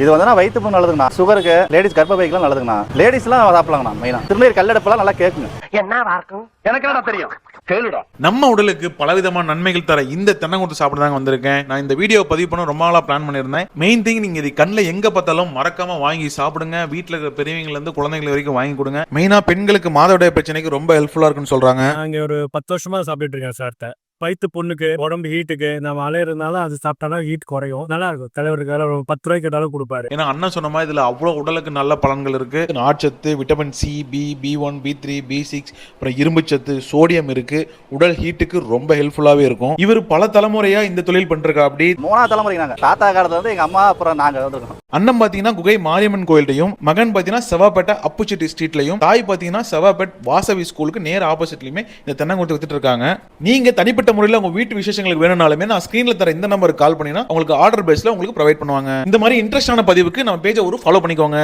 இது வந்து வயிற்று புண் நல்லதுங்கண்ணா, சுகருக்கு, லேடிஸ் கர்ப்பப்பைக்கெல்லாம் நல்லதுங்கண்ணா. லேடிஸ்லாம் சாப்பிடலாங்கண்ணா. மெயினா திருநீர் கல்லெடுப்பெல்லாம் நல்லா கேட்குங்க. என்னவா இருக்கும் எனக்கு என்ன தெரியும், கேளுடா. நம்ம உடலுக்கு பலவிதமான நன்மைகள் தர இந்த தென்னங்குருத்து சாப்பிட தாங்க வந்திருக்கேன். நான் இந்த வீடியோ பதிவு பண்ண ரொம்ப நாளா பிளான் பண்ணியிருந்தேன். மெயின் திங், நீங்க இது கண்ணில் எங்க பார்த்தாலும் மறக்காம வாங்கி சாப்பிடுங்க. வீட்டில் இருக்கிற பெரியவங்கல இருந்து குழந்தைகள் வரைக்கும் வாங்கி கொடுங்க. மெயினா பெண்களுக்கு மாதவிடாய் பிரச்சனைக்கு ரொம்ப ஹெல்ப்ஃபுல்லா இருக்குன்னு சொல்றாங்க. நாங்க ஒரு 10 வருஷமா சாப்பிட்டு இருக்கேன் சார். வயிற்று புண்ணுக்கு, உடம்பு ஹீட்டுக்கு, நம்ம அலையிறதுனால அது சாப்பிட்டாலும் ஹீட் குறையும். நல்லா இருக்கும். தலைவருக்கு 10 ரூபாய்க்கு கேட்டாலும் கொடுப்பாரு. ஏன்னா அண்ணன் சொன்ன மாதிரி இதுல அவ்வளவு உடலுக்கு நல்ல பலன்கள் இருக்கு. நார்ச்சத்து, vitamin C, B, B1, B3, B6, அப்புறம் இரும்பு சத்து, சோடியம் இருக்கு. உடல் ஹீட்டுக்கு ரொம்ப ஹெல்ப்ஃபுல்லாவே இருக்கும். இவர் பல தலைமுறையா இந்த தொழில் பண்றா. அப்படி 3ஆவது தலைமுறை நாங்க. தாத்தா காலத்துல வந்து எங்க அம்மா, அப்புறம் நாங்க வந்திருக்கோம். அண்ணன் பாத்தீங்கன்னா குகை மாரியம்மன் கோயில்டையும், மகன் பாத்தீங்கன்னா செவாப்பேட்டை அப்புச்செட்டி ஸ்ட்ரீட்லயும், தாய் பாத்தீங்கன்னா செவாப்பேட் வாசவி ஸ்கூலுக்கு நேர ஆப்போசிட்லயுமே இந்த தென்னங்குருத்து வித்துட்டு இருக்காங்க. நீங்க தனிப்பட்ட முறையில் உங்க வீட்டு விசேஷங்களுக்கு வேணும்னாலுமே நான் ஸ்கிரீன்ல தர இந்த நம்பருக்கு கால் பண்ணினா உங்களுக்கு ஆர்டர் பேஸ்ல உங்களுக்கு ப்ரொவைட் பண்ணுவாங்க. இந்த மாதிரி இன்ட்ரெஸ்டான பதிவுக்கு நம்ம பேஜை ஒரு ஃபாலோ பண்ணிக்கோங்க.